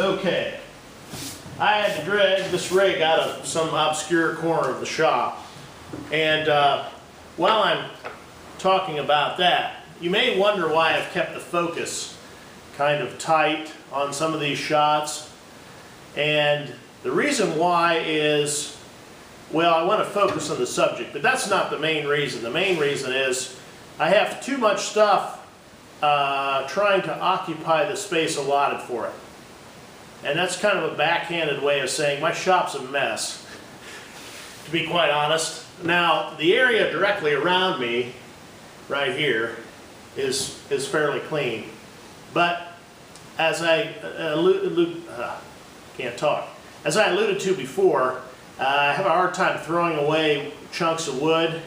Okay, I had to drag this rig out of some obscure corner of the shop, and while I'm talking about that, you may wonder why I've kept the focus kind of tight on some of these shots, and the reason why is, well, I want to focus on the subject, but that's not the main reason. The main reason is I have too much stuff trying to occupy the space allotted for it. And that's kind of a backhanded way of saying my shop's a mess, to be quite honest. Now, the area directly around me, right here, is fairly clean. But as I As I alluded to before, I have a hard time throwing away chunks of wood.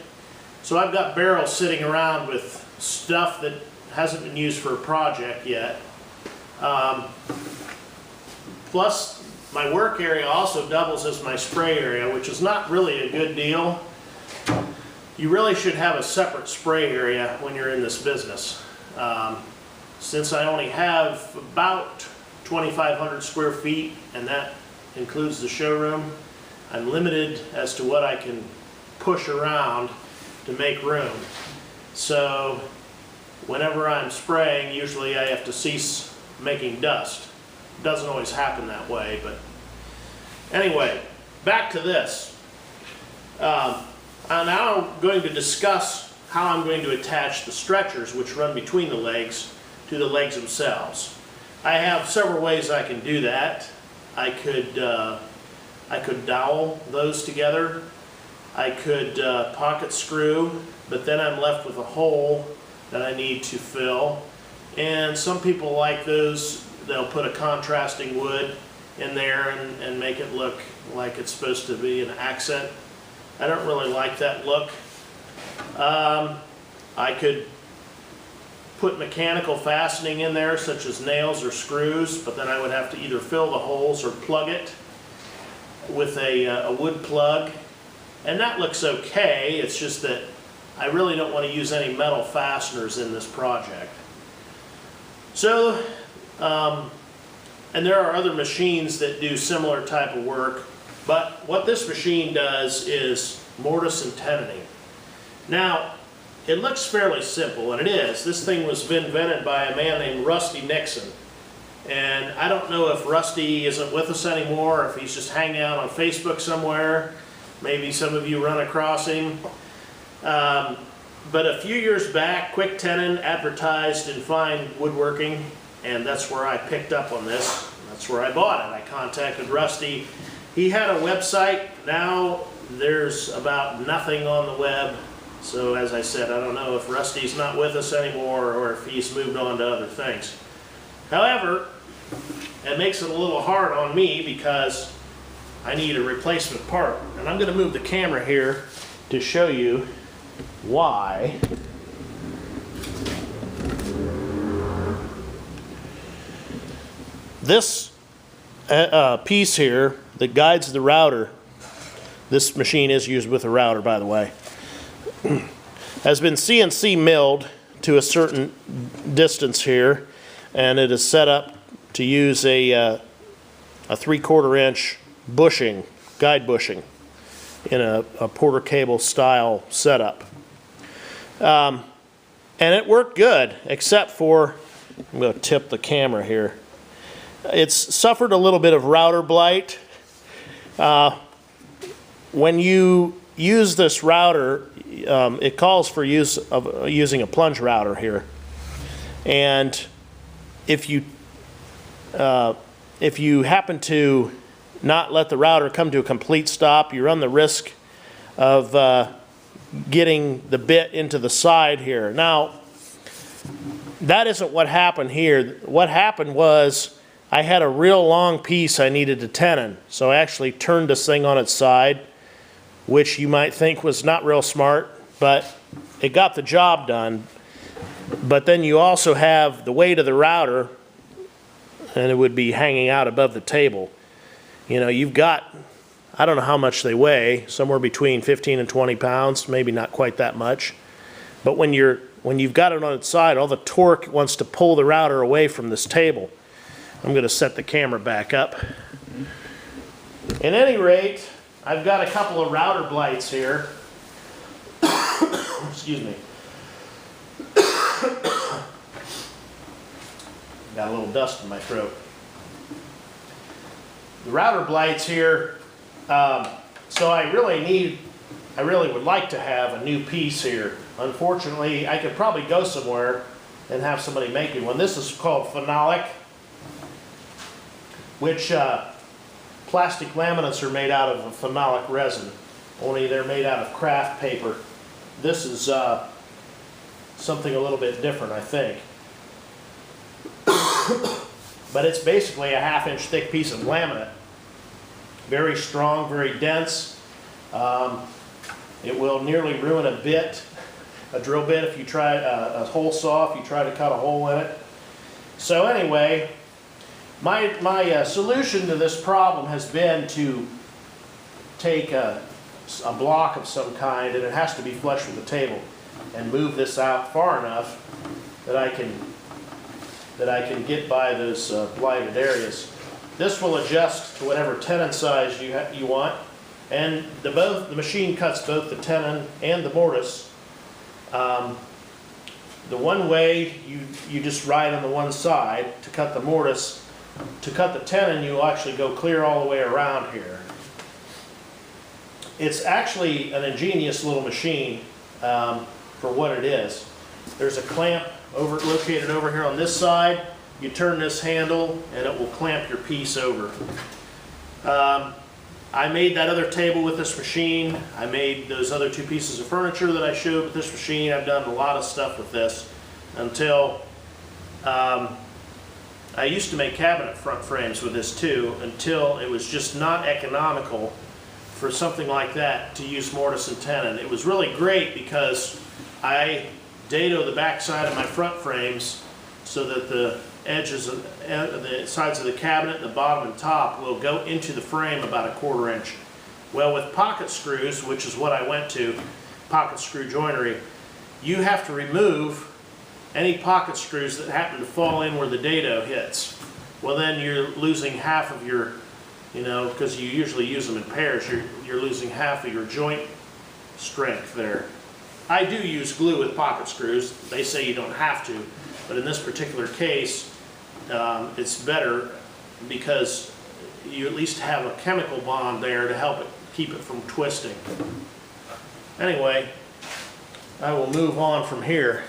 So I've got barrels sitting around with stuff that hasn't been used for a project yet. Plus, my work area also doubles as my spray area, which is not really a good deal. You really should have a separate spray area when you're in this business. Since I only have about 2,500 square feet, and that includes the showroom, I'm limited as to what I can push around to make room. So whenever I'm spraying, usually I have to cease making dust. It doesn't always happen that way, but anyway, back to this. I'm now going to discuss how I'm going to attach the stretchers which run between the legs to the legs themselves. I have several ways I can do that. I could dowel those together. I could pocket screw, but then I'm left with a hole that I need to fill. And some people like those. They'll put a contrasting wood in there and make it look like it's supposed to be an accent. I don't really like that look. I could put mechanical fastening in there, such as nails or screws, but then I would have to either fill the holes or plug it with a wood plug. And that looks okay, it's just that I really don't want to use any metal fasteners in this project. So, and there are other machines that do similar type of work, but what this machine does is mortise and tenoning. Now, it looks fairly simple, and it is. This thing was invented by a man named Rusty Nixon. And I don't know if Rusty isn't with us anymore, or if he's just hanging out on Facebook somewhere. Maybe some of you run across him. But a few years back, Quick Tenon advertised in fine woodworking, and that's where I picked up on this. That's where I bought it. I contacted Rusty. He had a website. Now there's about nothing on the web. So as I said, I don't know if Rusty's not with us anymore or if he's moved on to other things. However, it makes it a little hard on me because I need a replacement part. And I'm going to move the camera here to show you why. This piece here that guides the router, this machine is used with a router, by the way, has been CNC milled to a certain distance here, and it is set up to use a 3/4 inch bushing, guide bushing, in a Porter cable style setup. And it worked good, except for, I'm going to tip the camera here. It's suffered a little bit of router blight. When you use this router, it calls for use of using a plunge router here. And if you happen to not let the router come to a complete stop, you run the risk of getting the bit into the side here. Now, that isn't what happened here. What happened was I had a real long piece I needed to tenon, so I actually turned this thing on its side, which you might think was not real smart, but it got the job done. But then you also have the weight of the router, and it would be hanging out above the table. You know, you've got, I don't know how much they weigh, somewhere between 15 and 20 pounds, maybe not quite that much. But when you've got it on its side, all the torque wants to pull the router away from this table. I'm going to set the camera back up. At any rate, I've got a couple of router blights here. Excuse me. Got a little dust in my throat. The router blights here, so I really would like to have a new piece here. Unfortunately, I could probably go somewhere and have somebody make me one. This is called phenolic, which plastic laminates are made out of a phenolic resin, only they're made out of craft paper. This is something a little bit different, I think. But it's basically a 1/2 inch thick piece of laminate. Very strong, very dense. It will nearly ruin a drill bit if you try a hole saw, if you try to cut a hole in it. So anyway, my solution to this problem has been to take a block of some kind, and it has to be flush with the table, and move this out far enough that I can get by those blighted areas. This will adjust to whatever tenon size you want, and the machine cuts both the tenon and the mortise. The one way you just ride on the one side to cut the mortise. To cut the tenon, you will actually go clear all the way around here. It's actually an ingenious little machine for what it is. There's a clamp located over here on this side. You turn this handle and it will clamp your piece over. I made that other table with this machine. I made those other 2 pieces of furniture that I showed with this machine. I've done a lot of stuff with this until I used to make cabinet front frames with this too, until it was just not economical for something like that to use mortise and tenon. It was really great because I dado the back side of my front frames so that the edges of the sides of the cabinet, the bottom and top, will go into the frame about 1/4 inch. Well, with pocket screws, which is what I went to, pocket screw joinery, you have to remove any pocket screws that happen to fall in where the dado hits. Well, then you're losing half of your, because you usually use them in pairs, you're losing half of your joint strength there. I do use glue with pocket screws. They say you don't have to, but in this particular case, it's better because you at least have a chemical bond there to help it keep it from twisting. Anyway, I will move on from here.